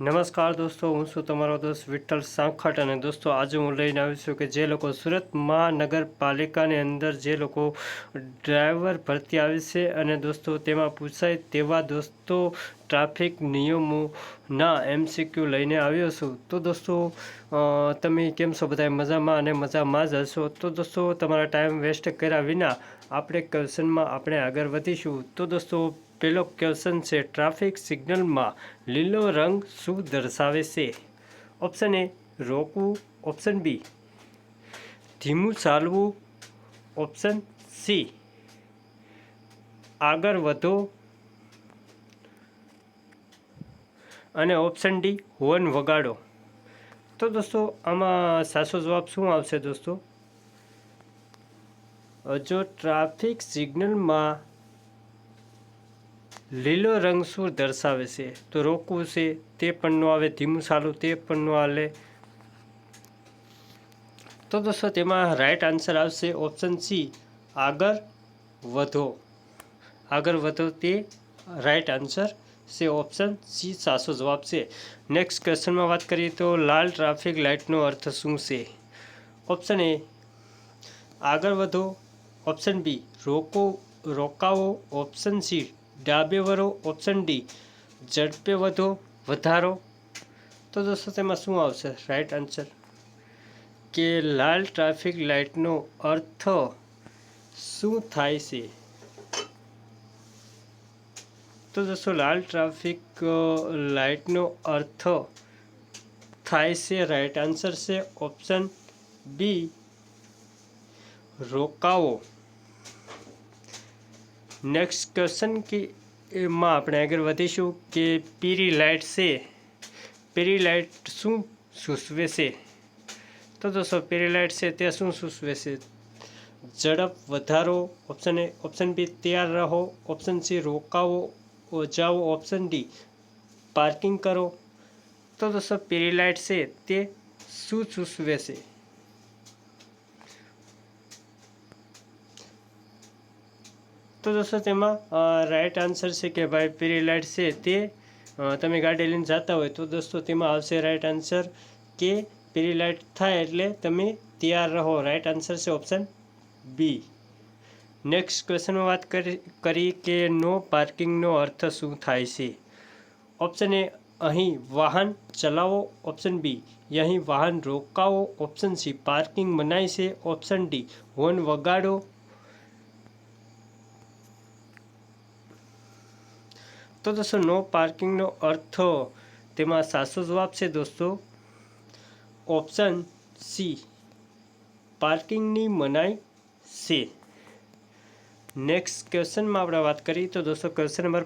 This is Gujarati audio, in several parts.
નમસ્કાર દોસ્તો, હું છું તમારો દોસ્ત વિઠ્ઠલ સાંખટ અને દોસ્તો આજે હું લઈને આવ્યો છું કે જે લોકો સુરત મહાનગરપાલિકાની અંદર જે લોકો ડ્રાઈવર ભરતી આવી છે અને દોસ્તો તેમાં પૂછાય તેવા દોસ્તો ટ્રાફિક નિયમોના MCQ લઈને આવ્યો છું। તો દોસ્તો તમે કેમ છો? બધા મજામાં અને મજામાં જ હશો। તો દોસ્તો તમારા ટાઈમ વેસ્ટ કર્યા વિના આપણે ક્વેશ્ચનમાં આપણે આગળ વધીશું। તો દોસ્તો પહેલો ક્વેશ્ચન છે, ટ્રાફિક સિગ્નલમાં લીલો રંગ શું દર્શાવે છે? ઓપ્શન એ રોકવું, ઓપ્શન બી ધીમું ચાલવું, ઓપ્શન સી આગળ વધો અને ઓપ્શન ડી હોર્ન વગાડો। તો દોસ્તો આમાં સાચો જવાબ શું આવશે દોસ્તો? જો ટ્રાફિક સિગ્નલમાં લીલો રંગ શું દર્શાવે છે તો રોકવું છે તે પણ ન આવે, ધીમું ચાલવું તે પણ ન હાલે। તો દોસ્તો તેમાં રાઈટ આન્સર આવશે ઓપ્શન સી આગળ વધો। આગળ વધો તે રાઈટ આન્સર છે, ઓપ્શન સી સાચો જવાબ છે। નેક્સ્ટ ક્વેશ્ચનમાં વાત કરીએ તો લાલ ટ્રાફિક લાઇટનો અર્થ શું છે? ઓપ્શન એ આગળ વધો, ઓપ્શન બી રોકાવો, ઓપ્શન સી ડાબે વળો, ઓપ્શન ડી ઝડપે વધારો। તો દોસ્તો તેમાં શું આવશે રાઈટ આન્સર? કે લાલ ટ્રાફિક લાઇટનો અર્થ શું થાય છે? તો દોસ્તો લાલ ટ્રાફિક લાઇટનો અર્થ થાય છે, રાઈટ આન્સર છે ઓપ્શન બી રોકાવો। નેક્સ્ટ ક્વેશ્ચન કે એમાં આપણે આગળ વધીશું કે પીળી લાઇટ છે, પીળી લાઇટ શું સૂચવે છે? તો દોસ્તો પીળી લાઇટ છે તે શું સૂચવે છે? ઝડપ વધારો, ઓપ્શન એ, ઓપ્શન બી તૈયાર રહો, ઓપ્શન સી રોકાવો જાઓ, ઓપ્શન ડી પાર્કિંગ કરો। તો દોસ્તો પીળી લાઇટ છે તે શું સૂચવે છે? તો દોસ્તો તેમાં રાઈટ આન્સર છે કે ભાઈ પીળી લાઇટ છે તે તમે ગાડી લઈને જતા હોય તો દોસ્તો તેમાં આવશે રાઈટ આન્સર કે પીળી લાઇટ થાય એટલે તમે તૈયાર રહો, રાઈટ આન્સર છે ઓપ્શન બી। નેક્સ્ટ ક્વેશ્ચનમાં વાત કરી કે નો પાર્કિંગનો અર્થ શું થાય છે? ઓપ્શન એ અહીં વાહન ચલાવો, ઓપ્શન બી અહીં વાહન રોકાવો, ઓપ્શન સી પાર્કિંગ મનાય છે, ઓપ્શન ડી હોર્ન વગાડો। તો દોસ્તો નો પાર્કિંગનો અર્થ તેમાં સાચો જવાબ છે દોસ્તો ઓપ્શન સી પાર્કિંગની મનાઈ છે। નેક્સ્ટ ક્વેશ્ચનમાં આપણે વાત કરીએ તો દોસ્તો ક્વેશ્ચન નંબર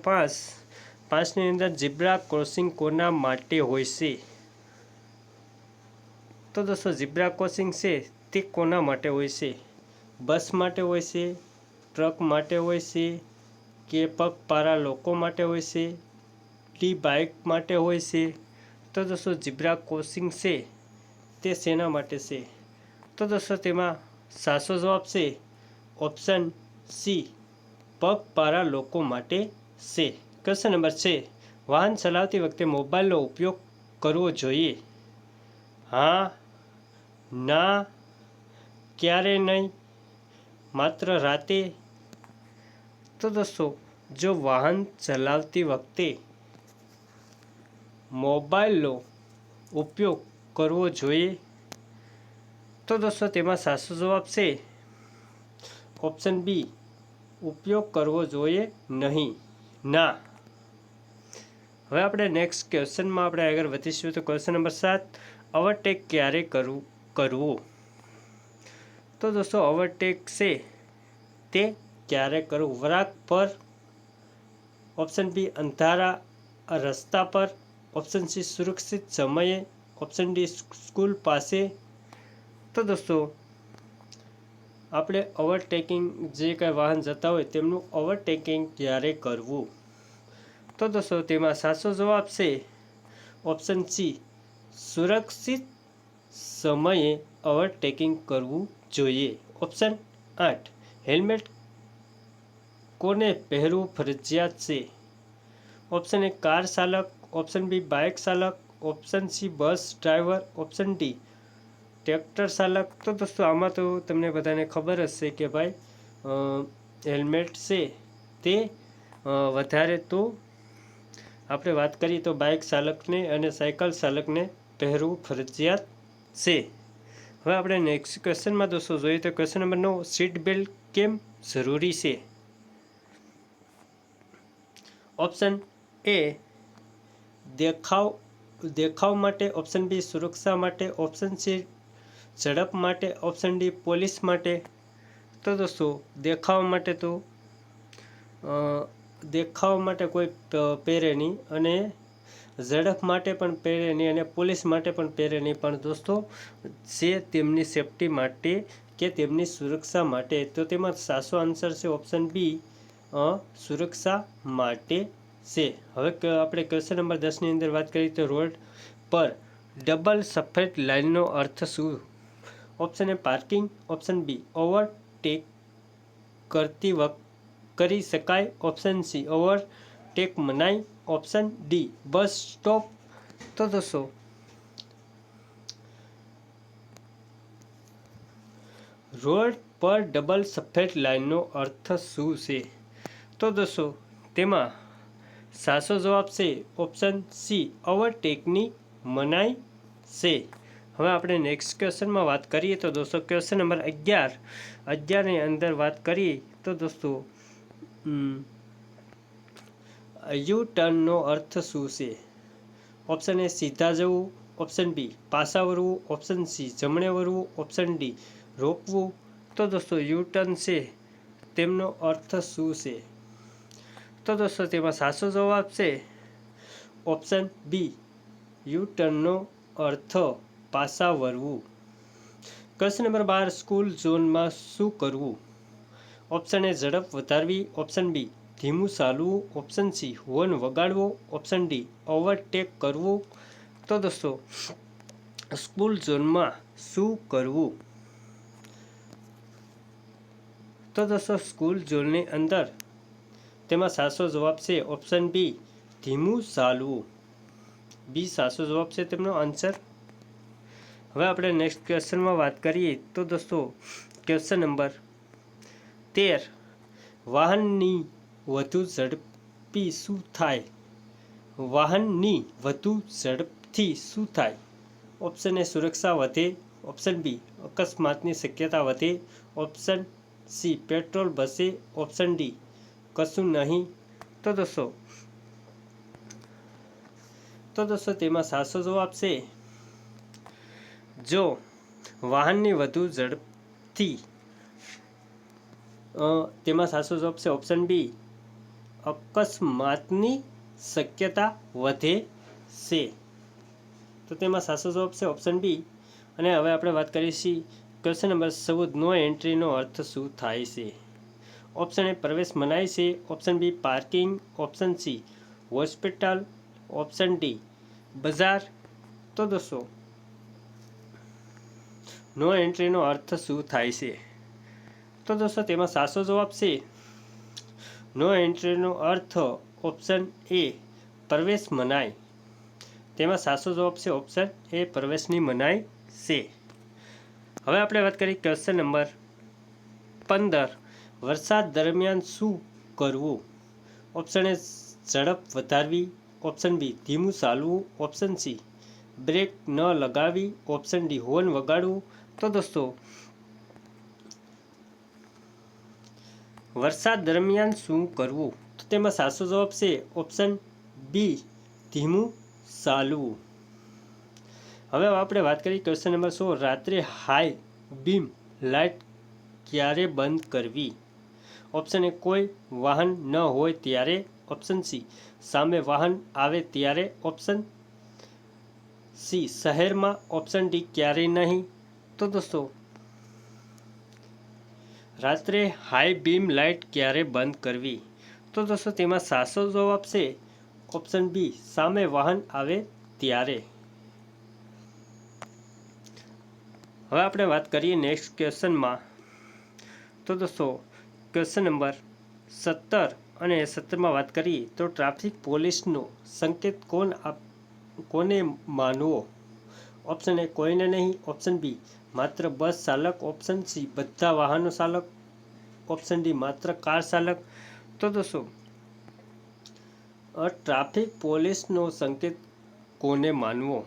5ની અંદર ઝીબ્રા ક્રોસિંગ કોના માટે હોય છે? તો દોસ્તો ઝીબ્રા ક્રોસિંગ છે તે કોના માટે હોય છે? બસ માટે હોય છે, ટ્રક માટે હોય છે કે પગપાળા લોકો માટે હોય છે, ટી બાઇક માટે હોય છે? તો દોસ્તો ઝીબ્રા ક્રોસિંગ છે તે શેના માટે છે? તો દોસ્તો તેમાં સાચો જવાબ છે ઓપ્શન સી પગપાળા લોકો માટે છે। ક્વેશ્ચન નંબર 6, વાહન ચલાવતી વખતે મોબાઈલનો ઉપયોગ કરવો જોઈએ? હા, ના, ક્યારે નહીં, માત્ર રાતે? તો દોસ્તો જો વાહન ચલાવતી વખતે મોબાઈલનો ઉપયોગ કરવો જોઈએ તો દોસ્તો તેમાં સાચો જવાબ છે ઓપ્શન બી ઉપયોગ કરવો જોઈએ નહીં, ના। હવે આપણે નેક્સ્ટ ક્વેશ્ચનમાં આપણે આગળ વધીશું તો ક્વેશ્ચન નંબર 7, ઓવરટેક ક્યારે કરવો? તો દોસ્તો ઓવરટેક છે તે ક્યારે કરવું? વળાંક પર, ઓપ્શન બી અંધારા રસ્તા પર, ઓપ્શન સી સુરક્ષિત સમયે, ઓપ્શન ડી સ્કૂલ પાસે। તો દોસ્તો આપણે ઓવરટેકિંગ જે કાંઈ વાહન જતા હોય તેમનું ઓવરટેકિંગ ક્યારે કરવું? તો દોસ્તો તેમાં સાચો જવાબ છે ઓપ્શન સી સુરક્ષિત સમયે ઓવરટેકિંગ કરવું જોઈએ। ઓપ્શન 8, હેલ્મેટ કોને પહેરવું ફરજિયાત છે? ઓપ્શન એ કાર ચાલક, ઓપ્શન બી બાઇક ચાલક, option C bus driver, option D tractor ચાલક. તો દોસ્તો આમાં તો તમને બધાને ખબર જ છે કે ભાઈ હેલ્મેટ છે તે વધારે તો આપણે વાત કરીએ તો બાઇક ચાલકને અને સાયકલ ચાલકને પહેરવું ફરજિયાત છે. હવે આપણે નેક્સ્ટ ક્વેશ્ચનમાં દોસ્તો જોઈએ તો ક્વેશ્ચન નંબર 9, સીટ બેલ્ટ કેમ જરૂરી છે? ઓપ્શન એ દેખાવ માટે, ઓપ્શન બી સુરક્ષા માટે, ઓપ્શન સી ઝડપ માટે, ઓપ્શન ડી પોલીસ માટે. તો દોસ્તો દેખાવ માટે કોઈ પહેરે નહીં અને ઝડપ માટે પણ પહેરે નહીં અને પોલીસ માટે પણ પહેરે નહીં, પણ દોસ્તો છે તેમની સેફટી માટે કે તેમની સુરક્ષા માટે. તો તેમાં સાચો આન્સર છે ઓપ્શન બી સુરક્ષા માટે છે. હવે આપણે ક્વેશ્ચન નંબર 10ની અંદર વાત કરીએ તો રોડ પર ડબલ સફેદ લાઇનનો અર્થ શું? Option A parking, option B overtake કરી શકાય, ઓપ્શન સી ઓવરટેક મનાઈ, ઓપ્શન ડી બસ સ્ટોપ. તો દોસ્તો રોડ પર ડબલ સફેદ લાઇનનો અર્થ શું છે? તો દોસ્તો તેમાં સાચો જવાબ છે ઓપ્શન સી ઓવરટેકની મનાઈ છે. હવે આપણે નેક્સ્ટ ક્વેશ્ચનમાં વાત કરીએ તો દોસ્તો ક્વેશ્ચન નંબર 11ની અંદર વાત કરીએ તો દોસ્તો યુ ટર્નનો અર્થ શું છે? ઓપ્શન એ સીધા જવું, ઓપ્શન બી પાછા વળવું, ઓપ્શન સી જમણે વળવું, ઓપ્શન ડી રોકવું. તો દોસ્તો યુ ટર્ન છે તેમનો અર્થ શું છે? તો દોસ્તો તેમાં સાચો જવાબ છે ઓપ્શન બી યુ ટર્નનો અર્થ પાછા વળવું. ક્વેશ્ચન નંબર 12, સ્કૂલ ઝોનમાં શું કરવું? ઓપ્શન એ ઝડપ વધારવી, ઓપ્શન બી ધીમું ચાલવું, ઓપ્શન સી હોર્ન વગાડવો, ઓપ્શન ડી ઓવરટેક કરવું. તો દોસ્તો સ્કૂલ ઝોનમાં શું કરવું? તો દોસ્તો સ્કૂલ ઝોનની અંદર તેમાં સાચો જવાબ છે ઓપ્શન બી ધીમું ચાલવું. બી સાચો જવાબ છે તેમનો આન્સર. હવે આપણે નેક્સ્ટ ક્વેશ્ચનમાં વાત કરીએ તો દોસ્તો ક્વેશ્ચન નંબર 13, વાહનની વધુ ઝડપી શું થાય? વાહનની વધુ ઝડપથી શું થાય? ઓપ્શન એ સુરક્ષા વધે, ઓપ્શન બી અકસ્માતની શક્યતા વધે, ઓપ્શન સી પેટ્રોલ બચે, ઓપ્શન ડી કશું નહીં. તો દોસ્તો તેમાં સાચો જવાબ છે જો વાહનની વધુ ઝડપથી તેમાં સાચો જવાબ છે ઓપ્શન બી અકસ્માતની શક્યતા વધે છે. તો તેમાં સાચો જવાબ છે ઓપ્શન બી. અને હવે આપણે વાત કરીશું ક્વેશ્ચન નંબર 14, નો એન્ટ્રીનો અર્થ શું થાય છે? ઓપ્શન એ પ્રવેશ મનાય છે, option B parking, option C hospital, option D બજાર. તો દોસ્તો નો એન્ટ્રીનો અર્થ શું થાય છે? તો દોસ્તો તેમાં સાચો જવાબ છે નો એન્ટ્રીનો અર્થ ઓપ્શન એ પ્રવેશ મનાય. તેમાં સાચો જવાબ છે ઓપ્શન એ પ્રવેશની મનાઈ છે. હવે આપણે વાત કરીએ ક્વેશ્ચન નંબર 15, વરસાદ દરમિયાન શું કરવું? ઓપ્શન એ ઝડપ વધારવી, ઓપ્શન બી ધીમું ચાલવું, ઓપ્શન સી બ્રેક ન લગાવી, ઓપ્શન ડી હોર્ન વગાડવું. તો દોસ્તો વરસાદ દરમિયાન શું કરવું? તો તેમાં સાચો જવાબ છે ઓપ્શન બી ધીમું ચાલવું. હવે આપણે વાત કરીએ ક્વેશ્ચન નંબર 16, રાત્રે હાઈ બીમ લાઇટ ક્યારે બંધ કરવી? ઓપ્શન એ કોઈ વાહન ન હોય ત્યારે, ઓપ્શન સી સામે વાહન આવે ત્યારે, ઓપ્શન સી શહેરમાં, ઓપ્શન ડી ક્યારેય નહીં. તો દોસ્તો રાત્રે હાઈ બીમ લાઇટ ક્યારે બંધ કરવી? તો દોસ્તો તેમાં સાચો જવાબ છે ઓપ્શન બી સામે વાહન આવે ત્યારે. હવે આપણે વાત કરીએ નેક્સ્ટ ક્વેશ્ચનમાં તો દોસ્તો ક્વેશ્ચન નંબર 17, અને 17માં વાત કરીએ તો ટ્રાફિક પોલીસનો સંકેત કોને માનવો? ઓપ્શન એ કોઈને નહીં, ઓપ્શન બી માત્ર બસ ચાલક, ઓપ્શન સી બધા વાહનો ચાલક, ઓપ્શન ડી માત્ર કાર ચાલક. તો દોસ્તો ટ્રાફિક પોલીસનો સંકેત કોને માનવો?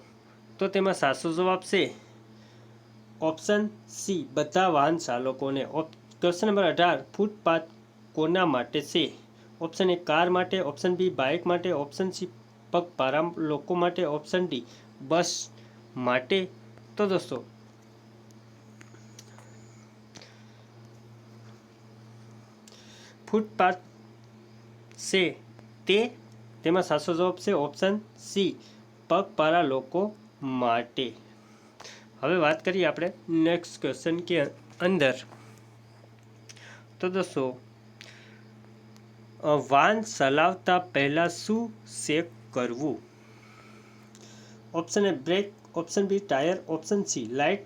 તો તેમાં સાચો જવાબ છે ઓપ્શન સી બધા વાહન ચાલકોને. ક્વેશ્ચન નંબર 18 ફૂટપાથ કોના માટે છે? ઓપ્શન એ કાર માટે, ઓપ્શન બી બાઇક માટે, ઓપ્શન સી પગપાળા લોકો માટે, ઓપ્શન ડી બસ માટે. તો દોસ્તો ફૂટપાથ છે તેમાં સાચો જવાબ છે ઓપ્શન સી પગપાળા લોકો માટે. હવે વાત કરીએ આપણે નેક્સ્ટ ક્વેશ્ચન કે અંદર. તો દોસ્તો વાહન ચલાવતા પહેલાં શું ચેક કરવું? Option A brake, option B tyre, option C light,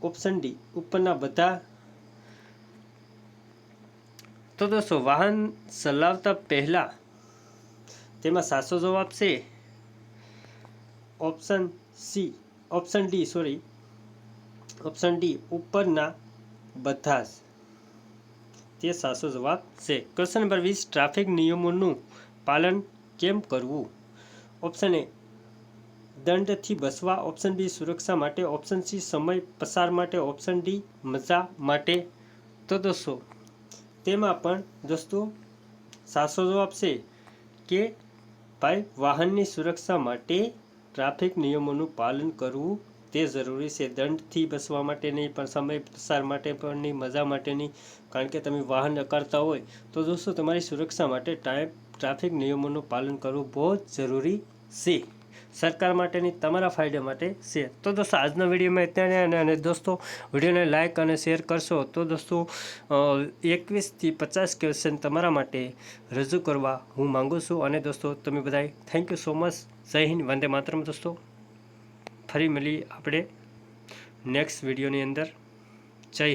option D ઉપરના બધા. તો દોસ્તો વાહન ચલાવતા પહેલાં તેમાં સાચો જવાબ છે ઓપ્શન ડી ઉપરના બધા જ. તે સાચો જવાબ છે. ક્વેશ્ચન નંબર 20 ટ્રાફિક નિયમોનું પાલન કેમ કરવું? ઓપ્શન એ દંડથી બચવા, ઓપ્શન બી સુરક્ષા માટે, ઓપ્શન સી સમય પસાર માટે, ઓપ્શન ડી મજા માટે. તો દોસ્તો તેમાં પણ દોસ્તો સાચો જવાબ છે કે ભાઈ વાહનની સુરક્ષા માટે ટ્રાફિક નિયમોનું પાલન કરવું તે જરૂરી છે. દંડથી બચવા માટે નહીં, પણ સમય પસાર માટે પણ નહીં, મજા માટે નહીં. કારણ કે તમે વાહન અકારતા હોય તો દોસ્તો તમારી સુરક્ષા માટે ટ્રાફિક નિયમોનું પાલન કરવું બહુ જ જરૂરી છે. સરકાર માટે નહીં, તમારા ફાયદા માટે છે. તો દોસ્તો આજના વિડીયોમાં અત્યારે અને દોસ્તો વિડીયોને લાઇક અને શેર કરશો તો દોસ્તો 21થી 50 ક્વેશ્ચન તમારા માટે રજૂ કરવા હું માગું છું. અને દોસ્તો તમે બધાય થેન્ક યુ સો મચ. જય હિન્દ, વંદે માતરમ. દોસ્તો ફરી મળીએ આપણે નેક્સ્ટ વિડીયોની અંદર.